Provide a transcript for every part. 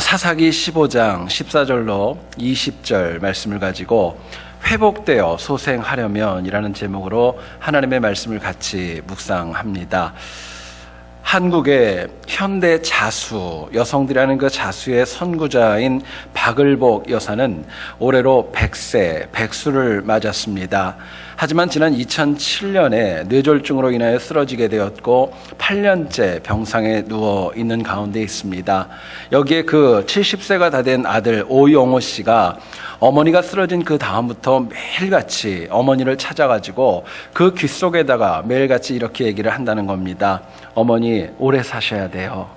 사사기 15장 14절로 20절 말씀을 가지고 회복되어 소생하려면 이라는 제목으로 하나님의 말씀을 같이 묵상합니다. 한국의 현대 자수, 여성들이라는 그 자수의 선구자인 박을복 여사는 올해로 100세, 백수를 맞았습니다. 하지만 지난 2007년에 뇌졸중으로 인하여 쓰러지게 되었고 8년째 병상에 누워 있는 가운데 있습니다. 여기에 그 70세가 다 된 아들 오용호 씨가 어머니가 쓰러진 그 다음부터 매일같이 어머니를 찾아가지고 그 귀 속에다가 매일같이 이렇게 얘기를 한다는 겁니다. 어머니, 오래 사셔야 돼요.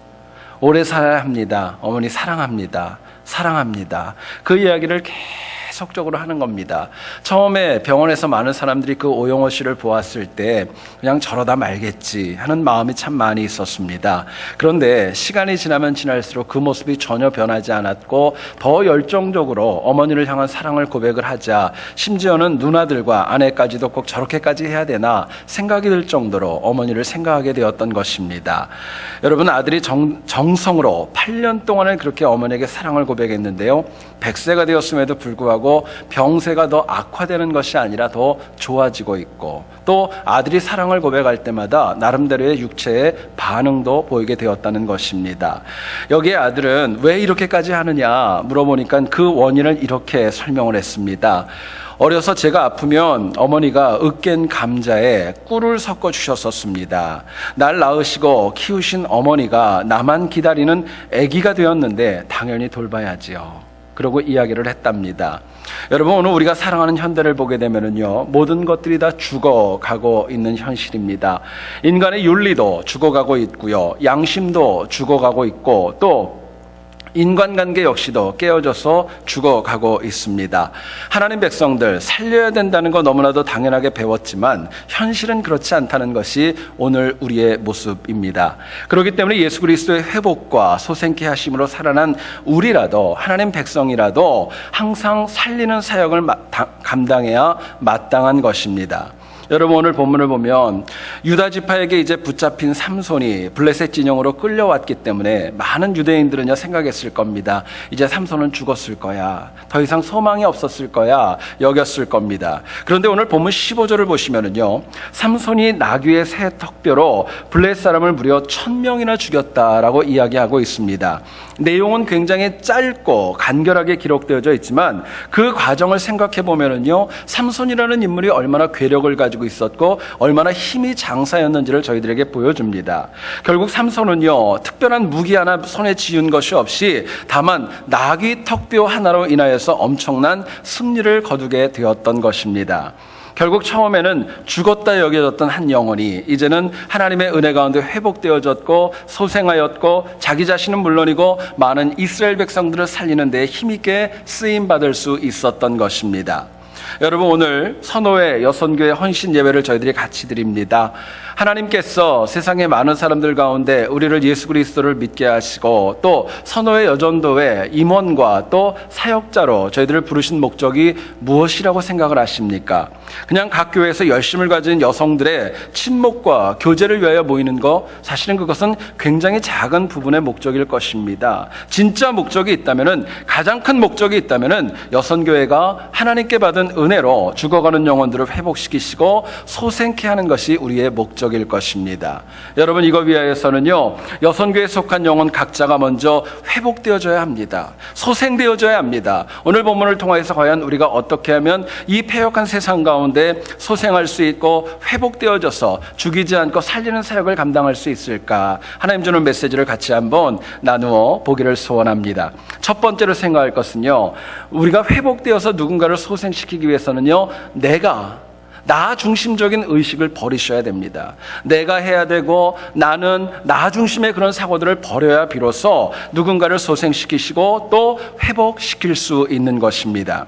오래 살아야 합니다. 어머니 사랑합니다. 사랑합니다. 그 이야기를 계속적으로 하는 겁니다. 처음에 병원에서 많은 사람들이 그 오용호 씨를 보았을 때 그냥 저러다 말겠지 하는 마음이 참 많이 있었습니다. 그런데 시간이 지나면 지날수록 그 모습이 전혀 변하지 않았고 더 열정적으로 어머니를 향한 사랑을 고백을 하자 심지어는 누나들과 아내까지도 꼭 저렇게까지 해야 되나 생각이 들 정도로 어머니를 생각하게 되었던 것입니다. 여러분, 아들이 정성으로 8년 동안을 그렇게 어머니에게 사랑을 고백했는데요. 100세가 되었음에도 불구하고 병세가 더 악화되는 것이 아니라 더 좋아지고 있고 또 아들이 사랑을 고백할 때마다 나름대로의 육체의 반응도 보이게 되었다는 것입니다. 여기에 아들은 왜 이렇게까지 하느냐 물어보니까 그 원인을 이렇게 설명을 했습니다. 어려서 제가 아프면 어머니가 으깬 감자에 꿀을 섞어 주셨었습니다. 날 낳으시고 키우신 어머니가 나만 기다리는 아기가 되었는데 당연히 돌봐야지요. 그러고 이야기를 했답니다. 여러분, 오늘 우리가 사랑하는 현대를 보게 되면은요, 모든 것들이 다 죽어가고 있는 현실입니다. 인간의 윤리도 죽어가고 있고요, 양심도 죽어가고 있고 또 인간관계 역시도 깨어져서 죽어가고 있습니다. 하나님 백성들 살려야 된다는 거 너무나도 당연하게 배웠지만 현실은 그렇지 않다는 것이 오늘 우리의 모습입니다. 그렇기 때문에 예수 그리스도의 회복과 소생케 하심으로 살아난 우리라도, 하나님 백성이라도 항상 살리는 사역을 감당해야 마땅한 것입니다. 여러분, 오늘 본문을 보면 유다 지파에게 이제 붙잡힌 삼손이 블레셋 진영으로 끌려왔기 때문에 많은 유대인들은요 생각했을 겁니다. 이제 삼손은 죽었을 거야. 더 이상 소망이 없었을 거야. 여겼을 겁니다. 그런데 오늘 본문 15절을 보시면은요, 삼손이 나귀의 새 턱뼈로 블레셋 사람을 무려 1000명이나 죽였다라고 이야기하고 있습니다. 내용은 굉장히 짧고 간결하게 기록되어져 있지만 그 과정을 생각해 보면은요, 삼손이라는 인물이 얼마나 괴력을 가지고 있었고 얼마나 힘이 장사였는지를 저희들에게 보여줍니다. 결국 삼손은요, 특별한 무기 하나 손에 쥐은 것이 없이 다만 나귀 턱뼈 하나로 인하여서 엄청난 승리를 거두게 되었던 것입니다. 결국 처음에는 죽었다 여겨졌던 한 영혼이 이제는 하나님의 은혜 가운데 회복되어졌고 소생하였고 자기 자신은 물론이고 많은 이스라엘 백성들을 살리는 데 힘있게 쓰임받을 수 있었던 것입니다. 여러분, 오늘 선호회 여선교회 헌신 예배를 저희들이 같이 드립니다. 하나님께서 세상의 많은 사람들 가운데 우리를 예수 그리스도를 믿게 하시고 또 선호회 여전도회 임원과 또 사역자로 저희들을 부르신 목적이 무엇이라고 생각을 하십니까? 그냥 각 교회에서 열심을 가진 여성들의 친목과 교제를 위하여 모이는 거, 사실은 그것은 굉장히 작은 부분의 목적일 것입니다. 진짜 목적이 있다면은, 가장 큰 목적이 있다면은 여선교회가 하나님께 받은 은혜로 죽어가는 영혼들을 회복시키시고 소생케 하는 것이 우리의 목적일 것입니다. 여러분, 이거 위하여서는요, 여선교회에 속한 영혼 각자가 먼저 회복되어져야 합니다. 소생되어져야 합니다. 오늘 본문을 통해서 과연 우리가 어떻게 하면 이 패역한 세상 가운데 소생할 수 있고 회복되어져서 죽이지 않고 살리는 사역을 감당할 수 있을까? 하나님 주는 메시지를 같이 한번 나누어 보기를 소원합니다. 첫 번째로 생각할 것은요, 우리가 회복되어서 누군가를 소생시키기 위해서는요, 나 중심적인 의식을 버리셔야 됩니다. 내가 해야 되고 나는 나 중심의 그런 사고들을 버려야 비로소 누군가를 소생시키시고 또 회복시킬 수 있는 것입니다.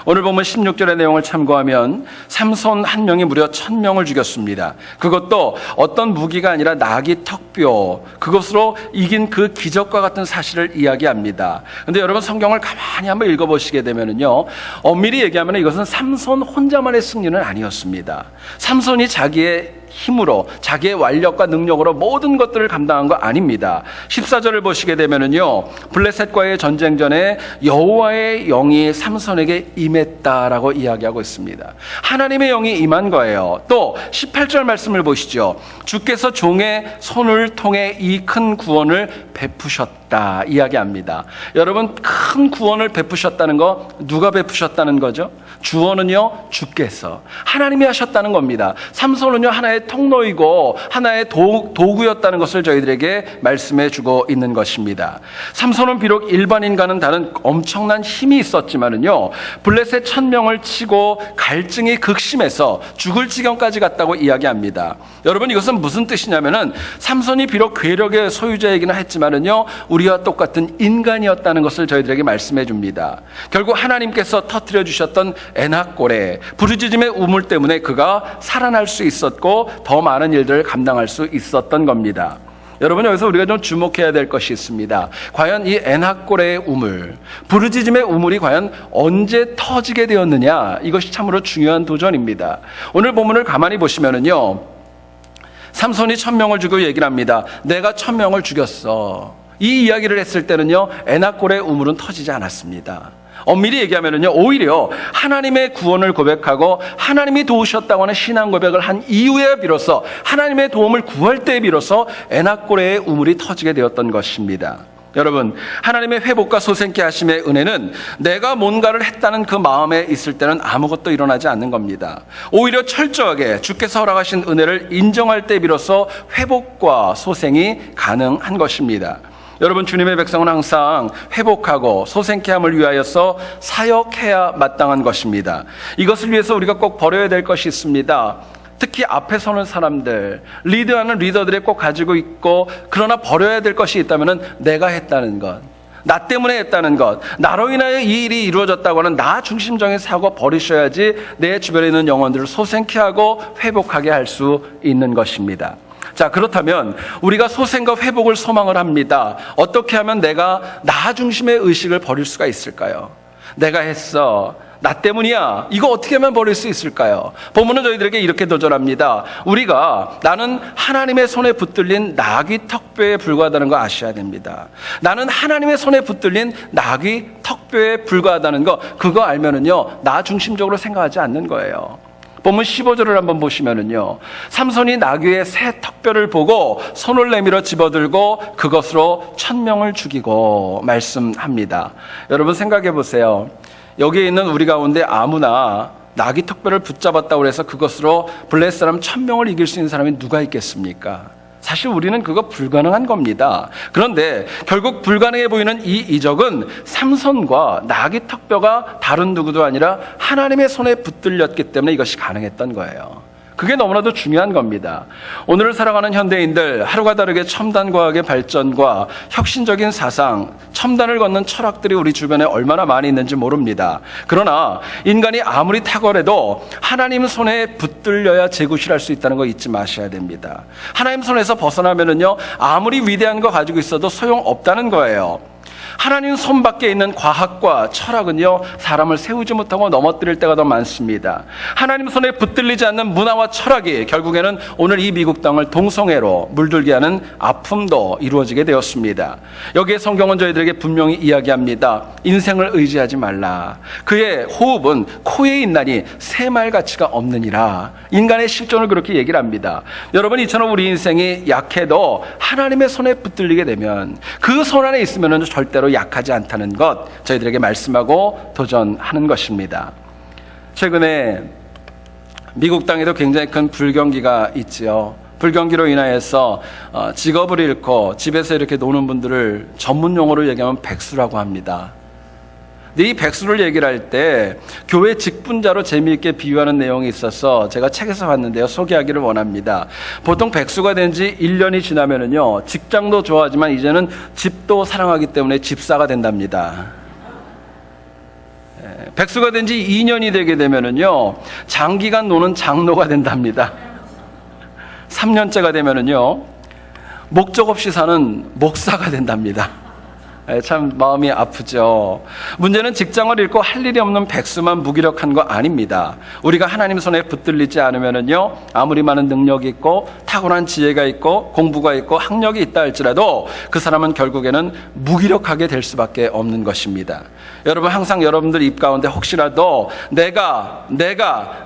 오늘 보면 16절의 내용을 참고하면 삼손 한 명이 무려 1000명을 죽였습니다. 그것도 어떤 무기가 아니라 나귀 턱뼈, 그것으로 이긴 그 기적과 같은 사실을 이야기합니다. 그런데 여러분, 성경을 가만히 한번 읽어보시게 되면은요, 엄밀히 얘기하면 이것은 삼손 혼자만의 승리는 아니었습니다. 삼손이 자기의 힘으로, 자기의 완력과 능력으로 모든 것들을 감당한 거 아닙니다. 14절을 보시게 되면은요, 블레셋과의 전쟁 전에 여호와의 영이 삼손에게 임했다라고 이야기하고 있습니다. 하나님의 영이 임한 거예요. 또 18절 말씀을 보시죠. 주께서 종의 손을 통해 이 큰 구원을 베푸셨다 이야기합니다. 여러분, 큰 구원을 베푸셨다는 거 누가 베푸셨다는 거죠? 주어는요, 주께서 하나님이 하셨다는 겁니다. 삼손은요, 하나의 통로이고 하나의 도구였다는 것을 저희들에게 말씀해 주고 있는 것입니다. 삼손은 비록 일반인과는 다른 엄청난 힘이 있었지만은요, 블레셋 1000명을 치고 갈증이 극심해서 죽을 지경까지 갔다고 이야기합니다. 여러분, 이것은 무슨 뜻이냐면은 삼손이 비록 괴력의 소유자이기는 했지만은요, 우리와 똑같은 인간이었다는 것을 저희들에게 말씀해 줍니다. 결국 하나님께서 터뜨려 주셨던 엔하골의 부르짖음의 우물 때문에 그가 살아날 수 있었고 더 많은 일들을 감당할 수 있었던 겁니다. 여러분, 여기서 우리가 좀 주목해야 될 것이 있습니다. 과연 이 엔하골의 우물, 부르짖음의 우물이 과연 언제 터지게 되었느냐, 이것이 참으로 중요한 도전입니다. 오늘 본문을 가만히 보시면은요, 삼손이 1000명을 죽이고 얘기를 합니다. 내가 1000명을 죽였어. 이 이야기를 했을 때는요, 엔하골의 우물은 터지지 않았습니다. 엄밀히 얘기하면은요, 오히려 하나님의 구원을 고백하고 하나님이 도우셨다고 하는 신앙 고백을 한 이후에 비로소, 하나님의 도움을 구할 때에 비로소 엔하골의 우물이 터지게 되었던 것입니다. 여러분, 하나님의 회복과 소생케 하심의 은혜는 내가 뭔가를 했다는 그 마음에 있을 때는 아무것도 일어나지 않는 겁니다. 오히려 철저하게 주께서 허락하신 은혜를 인정할 때 비로소 회복과 소생이 가능한 것입니다. 여러분, 주님의 백성은 항상 회복하고 소생케 함을 위하여서 사역해야 마땅한 것입니다. 이것을 위해서 우리가 꼭 버려야 될 것이 있습니다. 특히 앞에 서는 사람들, 리드하는 리더들이 꼭 가지고 있고, 그러나 버려야 될 것이 있다면 내가 했다는 것, 나 때문에 했다는 것, 나로 인하여 이 일이 이루어졌다고 하는 나 중심적인 사고 버리셔야지 내 주변에 있는 영혼들을 소생케 하고 회복하게 할 수 있는 것입니다. 자, 그렇다면 우리가 소생과 회복을 소망을 합니다. 어떻게 하면 내가 나 중심의 의식을 버릴 수가 있을까요? 내가 했어, 나 때문이야, 이거 어떻게 하면 버릴 수 있을까요? 본문은 저희들에게 이렇게 도전합니다. 우리가 나는 하나님의 손에 붙들린 나귀 턱뼈에 불과하다는 거 아셔야 됩니다. 나는 하나님의 손에 붙들린 나귀 턱뼈에 불과하다는 거, 그거 알면은요, 나 중심적으로 생각하지 않는 거예요. 본문 15절을 한번 보시면은요, 삼손이 나귀의 새 턱뼈를 보고 손을 내밀어 집어들고 그것으로 1000명을 죽이고 말씀합니다. 여러분, 생각해 보세요. 여기에 있는 우리 가운데 아무나 나귀 턱뼈를 붙잡았다고 해서 그것으로 블레셋 사람 1000명을 이길 수 있는 사람이 누가 있겠습니까? 사실 우리는 그거 불가능한 겁니다. 그런데 결국 불가능해 보이는 이 이적은 삼손과 나귀 턱뼈가 다른 누구도 아니라 하나님의 손에 붙들렸기 때문에 이것이 가능했던 거예요. 그게 너무나도 중요한 겁니다. 오늘을 살아가는 현대인들, 하루가 다르게 첨단 과학의 발전과 혁신적인 사상, 첨단을 걷는 철학들이 우리 주변에 얼마나 많이 있는지 모릅니다. 그러나 인간이 아무리 탁월해도 하나님 손에 붙들려야 재구실할 수 있다는 거 잊지 마셔야 됩니다. 하나님 손에서 벗어나면은요, 아무리 위대한 거 가지고 있어도 소용없다는 거예요. 하나님 손 밖에 있는 과학과 철학은요, 사람을 세우지 못하고 넘어뜨릴 때가 더 많습니다. 하나님 손에 붙들리지 않는 문화와 철학이 결국에는 오늘 이 미국 땅을 동성애로 물들게 하는 아픔도 이루어지게 되었습니다. 여기에 성경은 저희들에게 분명히 이야기합니다. 인생을 의지하지 말라. 그의 호흡은 코에 있나니 새말 가치가 없느니라. 인간의 실존을 그렇게 얘기를 합니다. 여러분, 이처럼 우리 인생이 약해도 하나님의 손에 붙들리게 되면 그 손 안에 있으면 절대로 약하지 않다는 것, 저희들에게 말씀하고 도전하는 것입니다. 최근에 미국 땅에도 굉장히 큰 불경기가 있지요. 불경기로 인하여서 직업을 잃고 집에서 이렇게 노는 분들을 전문 용어로 얘기하면 백수라고 합니다. 근데 이 백수를 얘기를 할 때 교회 직분자로 재미있게 비유하는 내용이 있어서 제가 책에서 봤는데요, 소개하기를 원합니다. 보통 백수가 된 지 1년이 지나면은요, 직장도 좋아하지만 이제는 집도 사랑하기 때문에 집사가 된답니다. 백수가 된 지 2년이 되게 되면은요, 장기간 노는 장로가 된답니다. 3년째가 되면은요, 목적 없이 사는 목사가 된답니다. 참 마음이 아프죠. 문제는 직장을 잃고 할 일이 없는 백수만 무기력한 거 아닙니다. 우리가 하나님 손에 붙들리지 않으면은요, 아무리 많은 능력이 있고 탁월한 지혜가 있고 공부가 있고 학력이 있다 할지라도 그 사람은 결국에는 무기력하게 될 수밖에 없는 것입니다. 여러분, 항상 여러분들 입 가운데 혹시라도 내가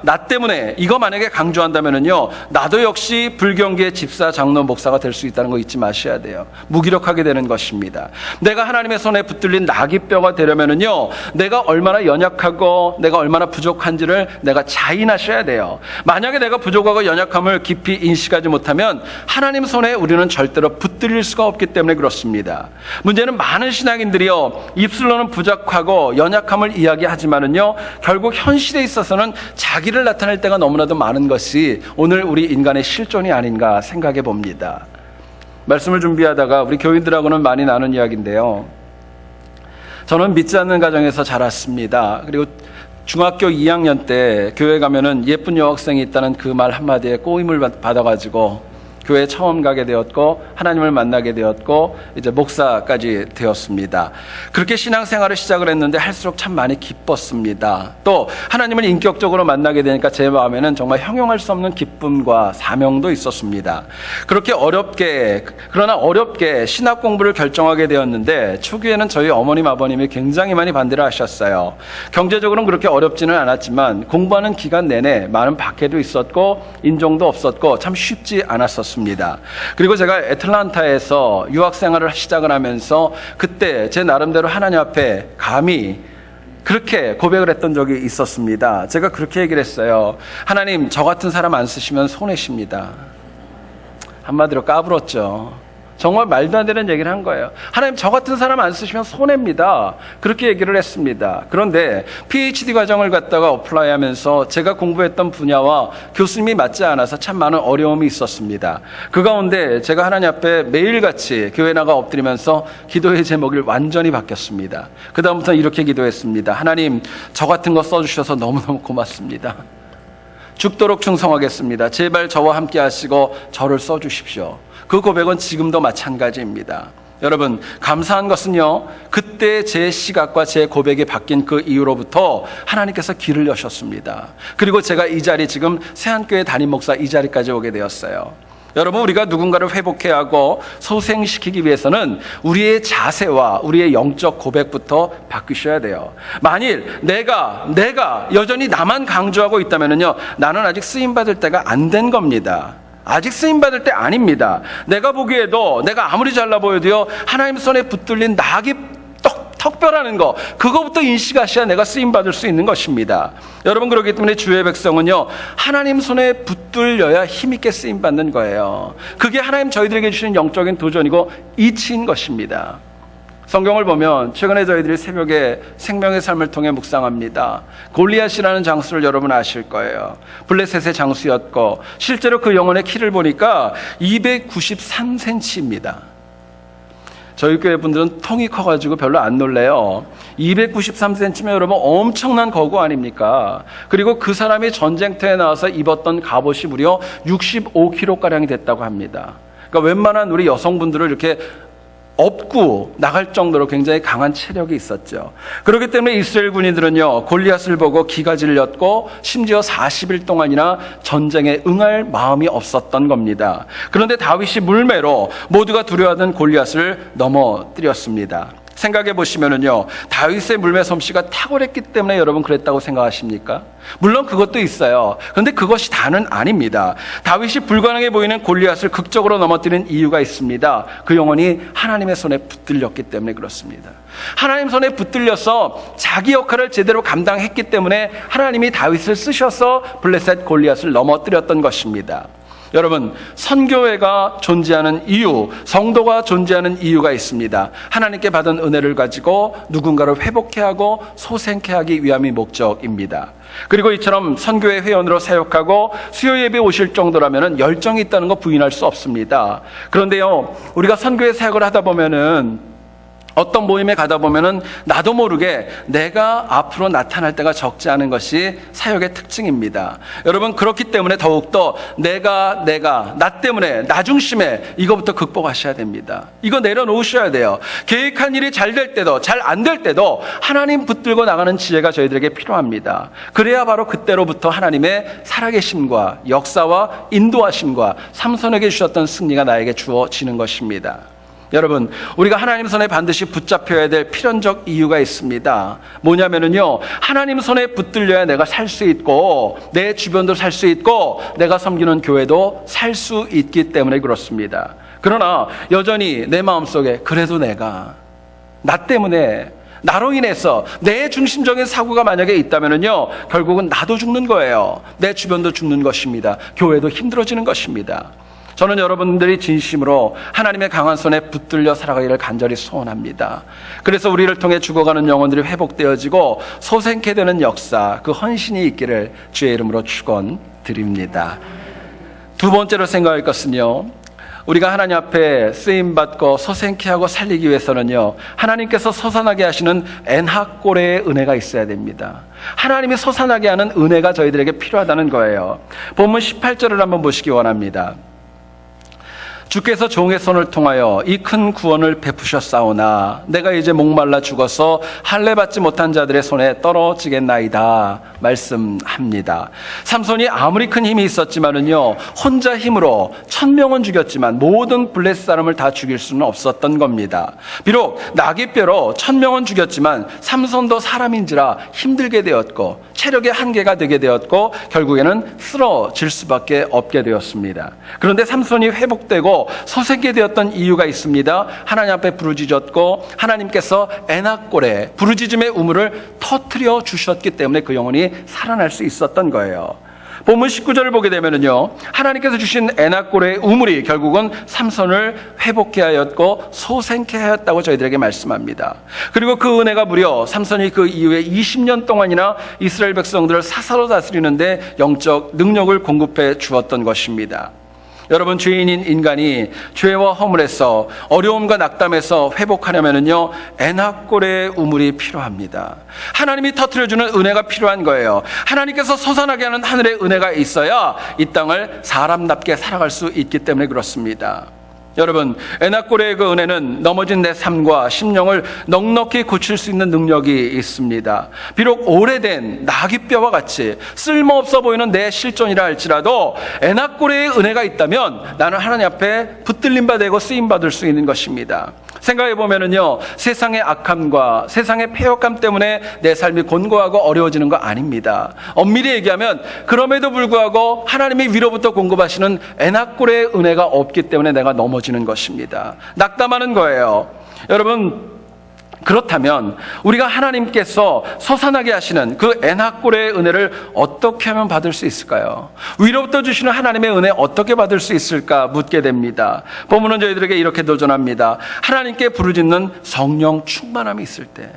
나 때문에 이거 만약에 강조한다면은요, 나도 역시 불경기의 집사, 장로, 목사가 될 수 있다는 거 잊지 마셔야 돼요. 무기력하게 되는 것입니다. 내가 하나님의 손에 붙들린 나귀뼈가 되려면은요, 내가 얼마나 연약하고 내가 얼마나 부족한지를 내가 자인하셔야 돼요. 만약에 내가 부족하고 연약함을 깊이 인식하지 못하면 하나님 손에 우리는 절대로 붙들릴 수가 없기 때문에 그렇습니다. 문제는 많은 신앙인들이요, 입술로는 부족하고 연약함을 이야기하지만은요, 결국 현실에 있어서는 자기를 나타낼 때가 너무나도 많은 것이 오늘 우리 인간의 실존이 아닌가 생각해 봅니다. 말씀을 준비하다가 우리 교인들하고는 많이 나눈 이야기인데요, 저는 믿지 않는 가정에서 자랐습니다. 그리고 중학교 2학년 때 교회 가면은 예쁜 여학생이 있다는 그 말 한마디에 꼬임을 받아가지고 교회에 처음 가게 되었고 하나님을 만나게 되었고 이제 목사까지 되었습니다. 그렇게 신앙생활을 시작을 했는데 할수록 참 많이 기뻤습니다. 또 하나님을 인격적으로 만나게 되니까 제 마음에는 정말 형용할 수 없는 기쁨과 사명도 있었습니다. 그렇게 그러나 어렵게 신학 공부를 결정하게 되었는데 초기에는 저희 어머님 아버님이 굉장히 많이 반대를 하셨어요. 경제적으로는 그렇게 어렵지는 않았지만 공부하는 기간 내내 많은 박해도 있었고 인종도 없었고 참 쉽지 않았었습니다. 그리고 제가 애틀란타에서 유학생활을 시작을 하면서 그때 제 나름대로 하나님 앞에 감히 그렇게 고백을 했던 적이 있었습니다. 제가 그렇게 얘기를 했어요. 하나님, 저 같은 사람 안 쓰시면 손해십니다. 한마디로 까불었죠. 정말 말도 안 되는 얘기를 한 거예요. 하나님, 저 같은 사람 안 쓰시면 손해입니다. 그렇게 얘기를 했습니다. 그런데 PhD 과정을 갖다가 어플라이 하면서 제가 공부했던 분야와 교수님이 맞지 않아서 참 많은 어려움이 있었습니다. 그 가운데 제가 하나님 앞에 매일같이 교회 나가 엎드리면서 기도의 제목이 완전히 바뀌었습니다. 그 다음부터 이렇게 기도했습니다. 하나님, 저 같은 거 써주셔서 너무너무 고맙습니다. 죽도록 충성하겠습니다. 제발 저와 함께 하시고 저를 써주십시오. 그 고백은 지금도 마찬가지입니다. 여러분, 감사한 것은요, 그때 제 시각과 제 고백이 바뀐 그 이후로부터 하나님께서 길을 여셨습니다. 그리고 제가 이 자리, 지금 세안교회 담임 목사 이 자리까지 오게 되었어요. 여러분, 우리가 누군가를 회복해야 하고 소생시키기 위해서는 우리의 자세와 우리의 영적 고백부터 바뀌셔야 돼요. 만일 내가 여전히 나만 강조하고 있다면요, 나는 아직 쓰임받을 때가 안 된 겁니다. 아직 쓰임받을 때 아닙니다. 내가 보기에도, 내가 아무리 잘나 보여도요, 하나님 손에 붙들린 낙이 턱뼈라는 거, 그거부터 인식하셔야 내가 쓰임받을 수 있는 것입니다. 여러분, 그렇기 때문에 주의 백성은요, 하나님 손에 붙들려야 힘있게 쓰임받는 거예요. 그게 하나님 저희들에게 주시는 영적인 도전이고 이치인 것입니다. 성경을 보면 최근에 저희들이 새벽에 생명의 삶을 통해 묵상합니다. 골리앗이라는 장수를 여러분 아실 거예요. 블레셋의 장수였고 실제로 그 영혼의 키를 보니까 293cm입니다. 저희 교회 분들은 통이 커가지고 별로 안 놀래요. 293cm면 여러분 엄청난 거구 아닙니까? 그리고 그 사람이 전쟁터에 나와서 입었던 갑옷이 무려 65kg가량이 됐다고 합니다. 그러니까 웬만한 우리 여성분들을 이렇게 업고 나갈 정도로 굉장히 강한 체력이 있었죠. 그렇기 때문에 이스라엘 군인들은요, 골리앗을 보고 기가 질렸고 심지어 40일 동안이나 전쟁에 응할 마음이 없었던 겁니다. 그런데 다윗이 물매로 모두가 두려워하던 골리앗을 넘어뜨렸습니다. 생각해 보시면은요, 다윗의 물매 솜씨가 탁월했기 때문에 여러분 그랬다고 생각하십니까? 물론 그것도 있어요. 그런데 그것이 다는 아닙니다. 다윗이 불가능해 보이는 골리앗을 극적으로 넘어뜨린 이유가 있습니다. 그 영혼이 하나님의 손에 붙들렸기 때문에 그렇습니다. 하나님 손에 붙들려서 자기 역할을 제대로 감당했기 때문에 하나님이 다윗을 쓰셔서 블레셋 골리앗을 넘어뜨렸던 것입니다. 여러분, 선교회가 존재하는 이유, 성도가 존재하는 이유가 있습니다. 하나님께 받은 은혜를 가지고 누군가를 회복케 하고 소생케 하기 위함이 목적입니다. 그리고 이처럼 선교회 회원으로 사역하고 수요 예배 오실 정도라면 열정이 있다는 거 부인할 수 없습니다. 그런데요, 우리가 선교회 사역을 하다 보면은 어떤 모임에 가다 보면은 나도 모르게 내가 앞으로 나타날 때가 적지 않은 것이 사역의 특징입니다. 여러분, 그렇기 때문에 더욱더 내가 나 때문에 나 중심에 이거부터 극복하셔야 됩니다. 이거 내려놓으셔야 돼요. 계획한 일이 잘 될 때도 잘 안 될 때도 하나님 붙들고 나가는 지혜가 저희들에게 필요합니다. 그래야 바로 그때로부터 하나님의 살아계심과 역사와 인도하심과 삼손에게 주셨던 승리가 나에게 주어지는 것입니다. 여러분, 우리가 하나님 손에 반드시 붙잡혀야 될 필연적 이유가 있습니다. 뭐냐면은요, 하나님 손에 붙들려야 내가 살 수 있고 내 주변도 살 수 있고 내가 섬기는 교회도 살 수 있기 때문에 그렇습니다. 그러나 여전히 내 마음속에 그래도 내가 나 때문에 나로 인해서 내 중심적인 사고가 만약에 있다면은요, 결국은 나도 죽는 거예요. 내 주변도 죽는 것입니다. 교회도 힘들어지는 것입니다. 저는 여러분들이 진심으로 하나님의 강한 손에 붙들려 살아가기를 간절히 소원합니다. 그래서 우리를 통해 죽어가는 영혼들이 회복되어지고 소생케 되는 역사, 그 헌신이 있기를 주의 이름으로 축원드립니다. 두 번째로 생각할 것은요, 우리가 하나님 앞에 쓰임받고 소생케 하고 살리기 위해서는요, 하나님께서 솟아나게 하시는 엔하골의 은혜가 있어야 됩니다. 하나님이 솟아나게 하는 은혜가 저희들에게 필요하다는 거예요. 본문 18절을 한번 보시기 원합니다. 주께서 종의 손을 통하여 이 큰 구원을 베푸셨사오나 내가 이제 목말라 죽어서 할례 받지 못한 자들의 손에 떨어지겠나이다 말씀합니다. 삼손이 아무리 큰 힘이 있었지만은요, 혼자 힘으로 1000명은 죽였지만 모든 블레셋 사람을 다 죽일 수는 없었던 겁니다. 비록 나귀뼈로 1000명은 죽였지만 삼손도 사람인지라 힘들게 되었고 체력의 한계가 되게 되었고 결국에는 쓰러질 수밖에 없게 되었습니다. 그런데 삼손이 회복되고 소생케 되었던 이유가 있습니다. 하나님 앞에 부르짖었고 하나님께서 엔하골에 부르짖음의 우물을 터뜨려 주셨기 때문에 그 영혼이 살아날 수 있었던 거예요. 본문 19절을 보게 되면은요, 하나님께서 주신 엔하골의 우물이 결국은 삼손을 회복케 하였고 소생케 하였다고 저희들에게 말씀합니다. 그리고 그 은혜가 무려 삼손이 그 이후에 20년 동안이나 이스라엘 백성들을 사사로 다스리는데 영적 능력을 공급해 주었던 것입니다. 여러분, 죄인인 인간이 죄와 허물에서 어려움과 낙담에서 회복하려면은요, 엔하골의 우물이 필요합니다. 하나님이 터뜨려주는 은혜가 필요한 거예요. 하나님께서 솟아나게 하는 하늘의 은혜가 있어야 이 땅을 사람답게 살아갈 수 있기 때문에 그렇습니다. 여러분, 엔하골의 그 은혜는 넘어진 내 삶과 심령을 넉넉히 고칠 수 있는 능력이 있습니다. 비록 오래된 나귀뼈와 같이 쓸모없어 보이는 내 실존이라 할지라도 엔하골의 은혜가 있다면 나는 하나님 앞에 붙들림 받고 쓰임 받을 수 있는 것입니다. 생각해 보면은요, 세상의 악함과 세상의 패역감 때문에 내 삶이 곤고하고 어려워지는 거 아닙니다. 엄밀히 얘기하면 그럼에도 불구하고 하나님이 위로부터 공급하시는 엔하골의 은혜가 없기 때문에 내가 넘어지는 것입니다. 낙담하는 거예요. 여러분, 그렇다면 우리가 하나님께서 솟아나게 하시는 그 엔하골의 은혜를 어떻게 하면 받을 수 있을까요? 위로부터 주시는 하나님의 은혜 어떻게 받을 수 있을까 묻게 됩니다. 본문은 저희들에게 이렇게 도전합니다. 하나님께 부르짖는 성령 충만함이 있을 때,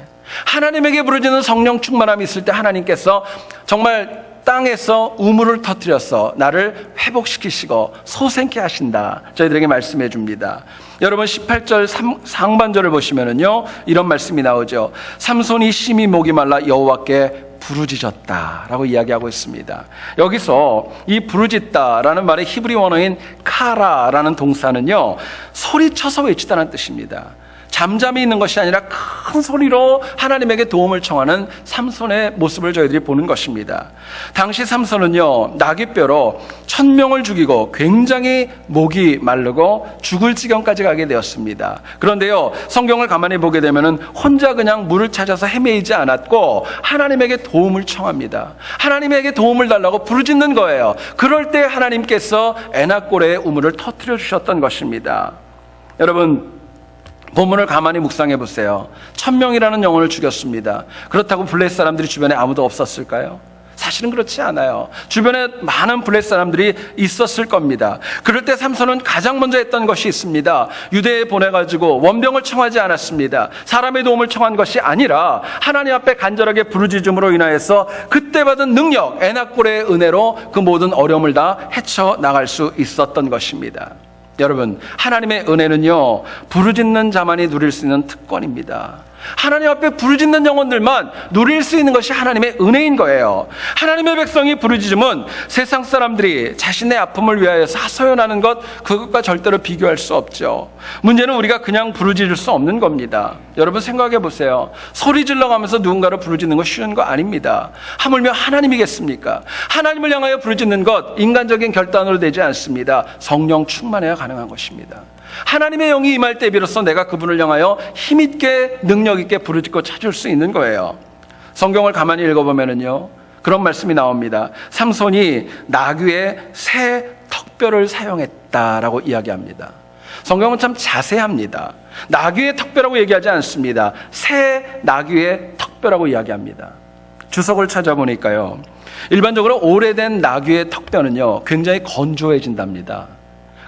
하나님에게 부르짖는 성령 충만함이 있을 때 하나님께서 정말 땅에서 우물을 터뜨려서 나를 회복시키시고 소생케 하신다, 저희들에게 말씀해 줍니다. 여러분, 18절 상반절을 보시면은요, 이런 말씀이 나오죠. 삼손이 심히 목이 말라 여호와께 부르짖었다라고 이야기하고 있습니다. 여기서 이 부르짖다라는 말의 히브리 원어인 카라라는 동사는요, 소리쳐서 외치다는 뜻입니다. 잠잠히 있는 것이 아니라 큰 소리로 하나님에게 도움을 청하는 삼손의 모습을 저희들이 보는 것입니다. 당시 삼손은요, 나귀뼈로 1000명을 죽이고 굉장히 목이 마르고 죽을 지경까지 가게 되었습니다. 그런데요, 성경을 가만히 보게 되면은 혼자 그냥 물을 찾아서 헤매이지 않았고 하나님에게 도움을 청합니다. 하나님에게 도움을 달라고 부르짖는 거예요. 그럴 때 하나님께서 엔하골의 우물을 터뜨려 주셨던 것입니다. 여러분, 본문을 가만히 묵상해 보세요. 1000명이라는 영혼을 죽였습니다. 그렇다고 블레셋 사람들이 주변에 아무도 없었을까요? 사실은 그렇지 않아요. 주변에 많은 블레셋 사람들이 있었을 겁니다. 그럴 때 삼손은 가장 먼저 했던 것이 있습니다. 유대에 보내가지고 원병을 청하지 않았습니다. 사람의 도움을 청한 것이 아니라 하나님 앞에 간절하게 부르짖음으로 인하여서 그때 받은 능력, 엔하골의 은혜로 그 모든 어려움을 다 헤쳐나갈 수 있었던 것입니다. 여러분, 하나님의 은혜는요, 부르짖는 자만이 누릴 수 있는 특권입니다. 하나님 앞에 부르짖는 영혼들만 누릴 수 있는 것이 하나님의 은혜인 거예요. 하나님의 백성이 부르짖으면 세상 사람들이 자신의 아픔을 위하여서 하소연하는 것, 그것과 절대로 비교할 수 없죠. 문제는 우리가 그냥 부르짖을 수 없는 겁니다. 여러분 생각해 보세요. 소리 질러가면서 누군가를 부르짖는 거 쉬운 거 아닙니다. 하물며 하나님이겠습니까? 하나님을 향하여 부르짖는 것 인간적인 결단으로 되지 않습니다. 성령 충만해야 가능한 것입니다. 하나님의 영이 임할 때 비로소 내가 그분을 향하여 힘있게 능력있게 부르짖고 찾을 수 있는 거예요. 성경을 가만히 읽어보면요, 그런 말씀이 나옵니다. 삼손이 나귀의 새 턱뼈를 사용했다라고 이야기합니다. 성경은 참 자세합니다. 나귀의 턱뼈라고 얘기하지 않습니다. 새 나귀의 턱뼈라고 이야기합니다. 주석을 찾아보니까요, 일반적으로 오래된 나귀의 턱뼈는요 굉장히 건조해진답니다.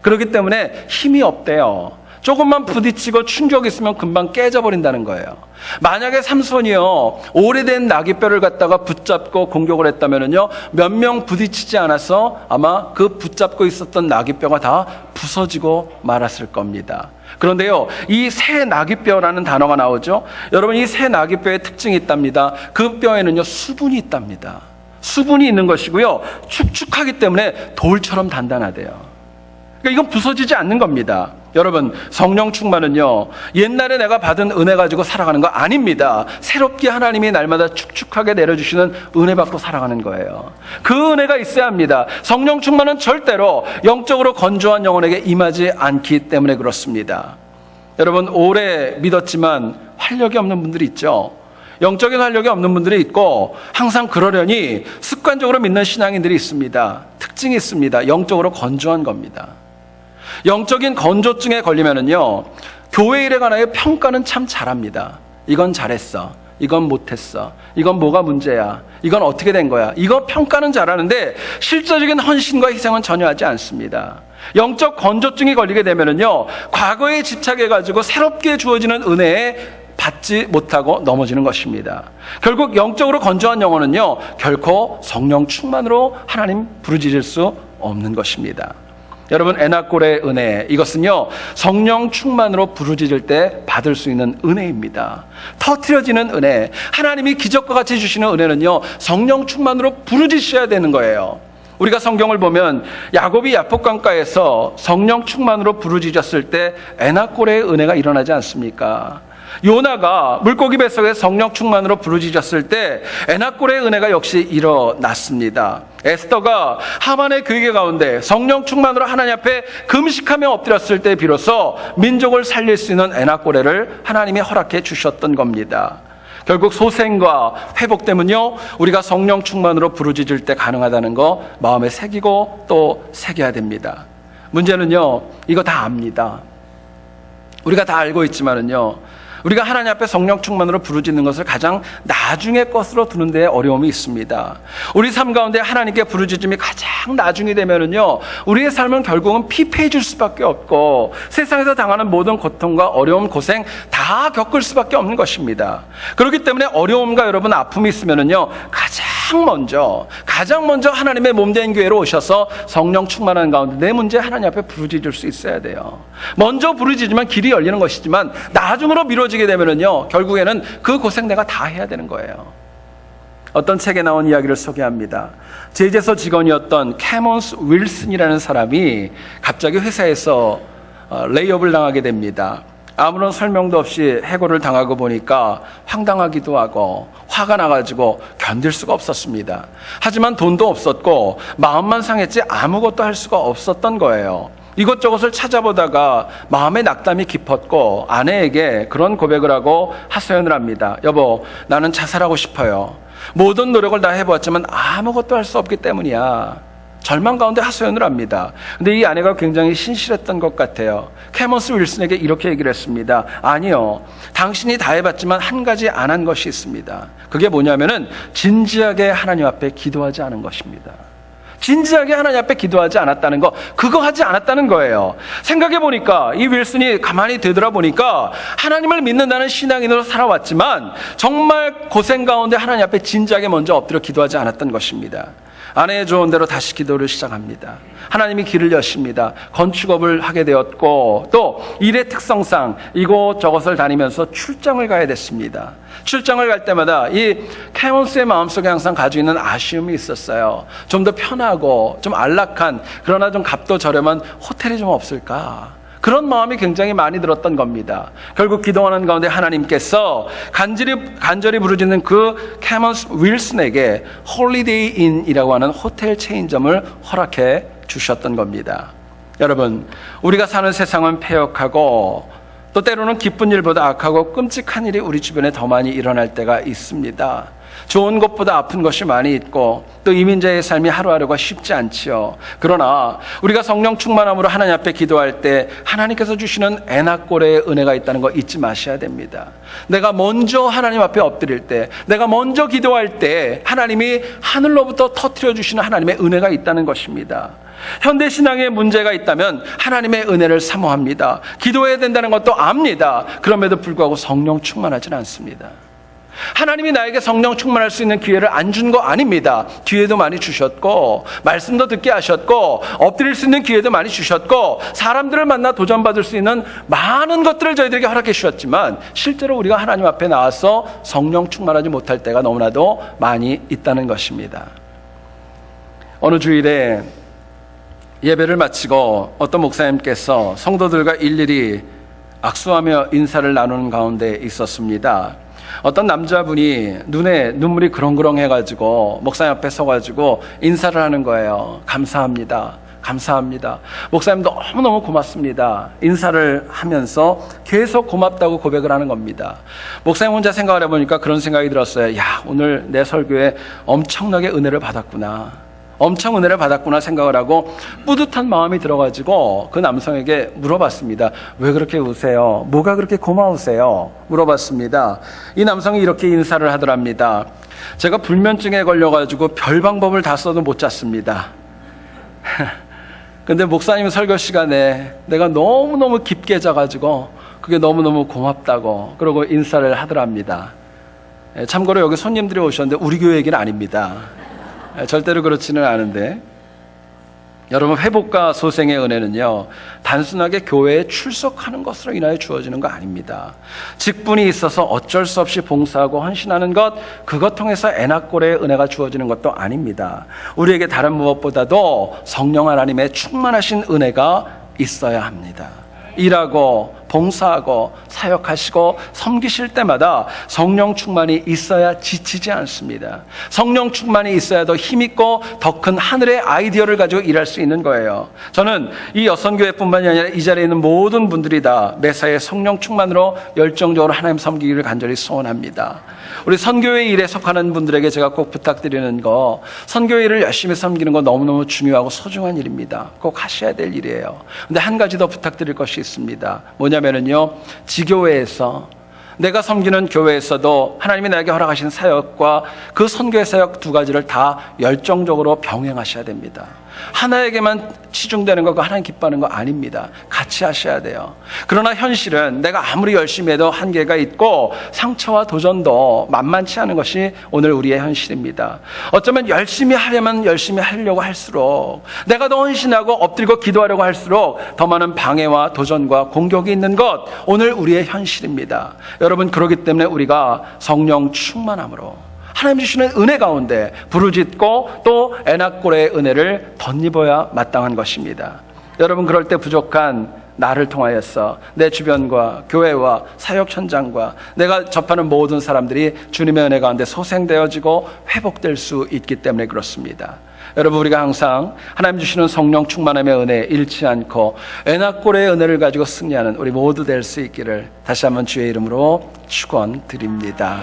그렇기 때문에 힘이 없대요. 조금만 부딪히고 충격이 있으면 금방 깨져버린다는 거예요. 만약에 삼손이요 오래된 나귀뼈를 갖다가 붙잡고 공격을 했다면요 몇 명 부딪히지 않아서 아마 그 붙잡고 있었던 나귀뼈가 다 부서지고 말았을 겁니다. 그런데요, 이 새 나귀뼈라는 단어가 나오죠. 여러분, 이 새 나귀뼈의 특징이 있답니다. 그 뼈에는요 수분이 있답니다. 수분이 있는 것이고요, 축축하기 때문에 돌처럼 단단하대요. 그러니까 이건 부서지지 않는 겁니다. 여러분, 성령 충만은요 옛날에 내가 받은 은혜 가지고 살아가는 거 아닙니다. 새롭게 하나님이 날마다 축축하게 내려주시는 은혜 받고 살아가는 거예요. 그 은혜가 있어야 합니다. 성령 충만은 절대로 영적으로 건조한 영혼에게 임하지 않기 때문에 그렇습니다. 여러분, 오래 믿었지만 활력이 없는 분들이 있죠. 영적인 활력이 없는 분들이 있고 항상 그러려니 습관적으로 믿는 신앙인들이 있습니다. 특징이 있습니다. 영적으로 건조한 겁니다. 영적인 건조증에 걸리면은요 교회 일에 관하여 평가는 참 잘합니다. 이건 잘했어, 이건 못했어, 이건 뭐가 문제야, 이건 어떻게 된 거야, 이거 평가는 잘하는데 실제적인 헌신과 희생은 전혀 하지 않습니다. 영적 건조증이 걸리게 되면은요 과거에 집착해가지고 새롭게 주어지는 은혜에 받지 못하고 넘어지는 것입니다. 결국 영적으로 건조한 영혼은요 결코 성령 충만으로 하나님 부르짖을 수 없는 것입니다. 여러분, 에나꼴의 은혜, 이것은요 성령 충만으로 부르짖을 때 받을 수 있는 은혜입니다. 터트려지는 은혜, 하나님이 기적과 같이 주시는 은혜는요 성령 충만으로 부르짖으셔야 되는 거예요. 우리가 성경을 보면 야곱이 야복강가에서 성령 충만으로 부르짖었을 때 에나꼴의 은혜가 일어나지 않습니까? 요나가 물고기 뱃속에 성령 충만으로 부르짖었을 때 에나꼴의 은혜가 역시 일어났습니다. 에스더가 하만의 괴계 가운데 성령 충만으로 하나님 앞에 금식하며 엎드렸을 때 비로소 민족을 살릴 수 있는 에나꼴을 하나님이 허락해 주셨던 겁니다. 결국 소생과 회복됨은요 우리가 성령 충만으로 부르짖을 때 가능하다는 거 마음에 새기고 또 새겨야 됩니다. 문제는요 이거 다 압니다. 우리가 다 알고 있지만은요 우리가 하나님 앞에 성령 충만으로 부르짖는 것을 가장 나중의 것으로 두는 데 어려움이 있습니다. 우리 삶 가운데 하나님께 부르짖음이 가장 나중이 되면은요 우리의 삶은 결국은 피폐해질 수밖에 없고 세상에서 당하는 모든 고통과 어려움, 고생 다 겪을 수밖에 없는 것입니다. 그렇기 때문에 어려움과 여러분 아픔이 있으면은요 가장 먼저 하나님의 몸된 교회로 오셔서 성령 충만한 가운데 내 문제 하나님 앞에 부르짖을 수 있어야 돼요. 먼저 부르짖으면 길이 열리는 것이지만 나중으로 미뤄지게 되면은요 결국에는 그 고생 내가 다 해야 되는 거예요. 어떤 책에 나온 이야기를 소개합니다. 제재소 직원이었던 캐먼스 윌슨이라는 사람이 갑자기 회사에서 레이업을 당하게 됩니다. 아무런 설명도 없이 해고를 당하고 보니까 황당하기도 하고 화가 나가지고 견딜 수가 없었습니다. 하지만 돈도 없었고 마음만 상했지 아무것도 할 수가 없었던 거예요. 이것저것을 찾아보다가 마음의 낙담이 깊었고 아내에게 그런 고백을 하고 하소연을 합니다. 여보, 나는 자살하고 싶어요. 모든 노력을 다 해보았지만 아무것도 할 수 없기 때문이야. 절망 가운데 하소연을 합니다. 근데 이 아내가 굉장히 신실했던 것 같아요. 캐먼스 윌슨에게 이렇게 얘기를 했습니다. 아니요, 당신이 다 해봤지만 한 가지 안 한 것이 있습니다. 그게 뭐냐면은 진지하게 하나님 앞에 기도하지 않은 것입니다. 진지하게 하나님 앞에 기도하지 않았다는 거, 그거 하지 않았다는 거예요. 생각해보니까 이 윌슨이 가만히 되돌아보니까 하나님을 믿는다는 신앙인으로 살아왔지만 정말 고생 가운데 하나님 앞에 진지하게 먼저 엎드려 기도하지 않았던 것입니다. 아내의 조언 대로 다시 기도를 시작합니다. 하나님이 길을 여십니다. 건축업을 하게 되었고 또 일의 특성상 이곳저곳을 다니면서 출장을 가야 됐습니다. 출장을 갈 때마다 이 캐몬스의 마음속에 항상 가지고 있는 아쉬움이 있었어요. 좀 더 편하고 좀 안락한, 그러나 좀 값도 저렴한 호텔이 좀 없을까, 그런 마음이 굉장히 많이 들었던 겁니다. 결국 기도하는 가운데 하나님께서 간절히 부르짖는 그 캐먼스 윌슨에게 홀리데이 인이라고 하는 호텔 체인점을 허락해 주셨던 겁니다. 여러분, 우리가 사는 세상은 패역하고 또 때로는 기쁜 일보다 악하고 끔찍한 일이 우리 주변에 더 많이 일어날 때가 있습니다. 좋은 것보다 아픈 것이 많이 있고 또 이민자의 삶이 하루하루가 쉽지 않지요. 그러나 우리가 성령 충만함으로 하나님 앞에 기도할 때 하나님께서 주시는 에나꼬레의 은혜가 있다는 거 잊지 마셔야 됩니다. 내가 먼저 하나님 앞에 엎드릴 때, 내가 먼저 기도할 때 하나님이 하늘로부터 터뜨려 주시는 하나님의 은혜가 있다는 것입니다. 현대신앙에 문제가 있다면 하나님의 은혜를 사모합니다. 기도해야 된다는 것도 압니다. 그럼에도 불구하고 성령 충만하지는 않습니다. 하나님이 나에게 성령 충만할 수 있는 기회를 안 준 거 아닙니다. 기회도 많이 주셨고 말씀도 듣게 하셨고 엎드릴 수 있는 기회도 많이 주셨고 사람들을 만나 도전받을 수 있는 많은 것들을 저희들에게 허락해 주셨지만 실제로 우리가 하나님 앞에 나와서 성령 충만하지 못할 때가 너무나도 많이 있다는 것입니다. 어느 주일에 예배를 마치고 어떤 목사님께서 성도들과 일일이 악수하며 인사를 나누는 가운데 있었습니다. 어떤 남자분이 눈에 눈물이 그렁그렁 해가지고 목사님 앞에 서가지고 인사를 하는 거예요. 감사합니다. 감사합니다. 목사님 너무너무 고맙습니다. 인사를 하면서 계속 고맙다고 고백을 하는 겁니다. 목사님 혼자 생각을 해보니까 그런 생각이 들었어요. 야, 오늘 내 설교에 엄청나게 은혜를 받았구나. 엄청 은혜를 받았구나 생각을 하고 뿌듯한 마음이 들어가지고 그 남성에게 물어봤습니다. 왜 그렇게 우세요? 뭐가 그렇게 고마우세요? 물어봤습니다. 이 남성이 이렇게 인사를 하더랍니다. 제가 불면증에 걸려가지고 별 방법을 다 써도 못 잤습니다. 근데 목사님 설교 시간에 내가 너무너무 깊게 자가지고 그게 너무너무 고맙다고 그러고 인사를 하더랍니다. 참고로 여기 손님들이 오셨는데 우리 교회 얘기는 아닙니다. 절대로 그렇지는 않은데, 여러분, 회복과 소생의 은혜는요 단순하게 교회에 출석하는 것으로 인하여 주어지는 거 아닙니다. 직분이 있어서 어쩔 수 없이 봉사하고 헌신하는 것, 그것 통해서 에나꼬레의 은혜가 주어지는 것도 아닙니다. 우리에게 다른 무엇보다도 성령 하나님의 충만하신 은혜가 있어야 합니다. 일하고 봉사하고 사역하시고 섬기실 때마다 성령 충만이 있어야 지치지 않습니다. 성령 충만이 있어야 더 힘있고 더 큰 하늘의 아이디어를 가지고 일할 수 있는 거예요. 저는 이 여선교회뿐만이 아니라 이 자리에 있는 모든 분들이 다 매사에 성령 충만으로 열정적으로 하나님 섬기기를 간절히 소원합니다. 우리 선교회 일에 속하는 분들에게 제가 꼭 부탁드리는 거, 선교회 일을 열심히 섬기는 거 너무너무 중요하고 소중한 일입니다. 꼭 하셔야 될 일이에요. 근데 한 가지 더 부탁드릴 것이 있습니다. 뭐냐면요, 지교회에서, 내가 섬기는 교회에서도 하나님이 나에게 허락하신 사역과 그 선교의 사역 두 가지를 다 열정적으로 병행하셔야 됩니다. 하나에게만 치중되는 것과 하나님 기뻐하는 거 아닙니다. 같이 하셔야 돼요. 그러나 현실은 내가 아무리 열심히 해도 한계가 있고 상처와 도전도 만만치 않은 것이 오늘 우리의 현실입니다. 어쩌면 열심히 하려면 열심히 하려고 할수록, 내가 더 헌신하고 엎드리고 기도하려고 할수록 더 많은 방해와 도전과 공격이 있는 것, 오늘 우리의 현실입니다. 여러분, 그렇기 때문에 우리가 성령 충만함으로 하나님 주시는 은혜 가운데 부르짖고 또 에나꼬레의 은혜를 덧입어야 마땅한 것입니다. 여러분, 그럴 때 부족한 나를 통하여서 내 주변과 교회와 사역 현장과 내가 접하는 모든 사람들이 주님의 은혜 가운데 소생되어지고 회복될 수 있기 때문에 그렇습니다. 여러분, 우리가 항상 하나님 주시는 성령 충만함의 은혜에 잃지 않고 에나꼬레의 은혜를 가지고 승리하는 우리 모두 될 수 있기를 다시 한번 주의 이름으로 축원드립니다.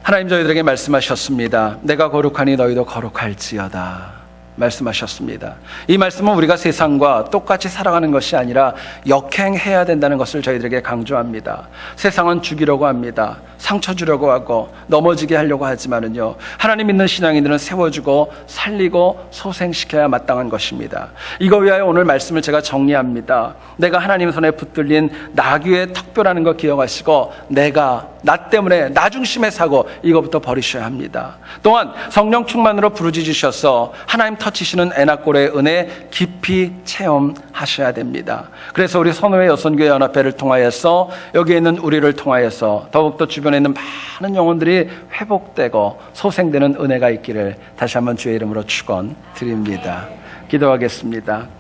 하나님 저희들에게 말씀하셨습니다. 내가 거룩하니 너희도 거룩할지어다 말씀하셨습니다. 이 말씀은 우리가 세상과 똑같이 살아가는 것이 아니라 역행해야 된다는 것을 저희들에게 강조합니다. 세상은 죽이려고 합니다. 상처 주려고 하고 넘어지게 하려고 하지만은요, 하나님 믿는 신앙인들은 세워주고 살리고 소생시켜야 마땅한 것입니다. 이거 위하여 오늘 말씀을 제가 정리합니다. 내가 하나님 손에 붙들린 나귀의 턱뼈라는 거 기억하시고, 나 때문에 나 중심의 사고, 이거부터 버리셔야 합니다. 또한 성령 충만으로 부르짖으셔서 하나님 터치시는 애나꼴의 은혜 깊이 체험하셔야 됩니다. 그래서 우리 선호회 여선교회 연합회를 통하여서, 여기에 있는 우리를 통하여서 더욱더 주변에 있는 많은 영혼들이 회복되고 소생되는 은혜가 있기를 다시 한번 주의 이름으로 축원드립니다. 기도하겠습니다.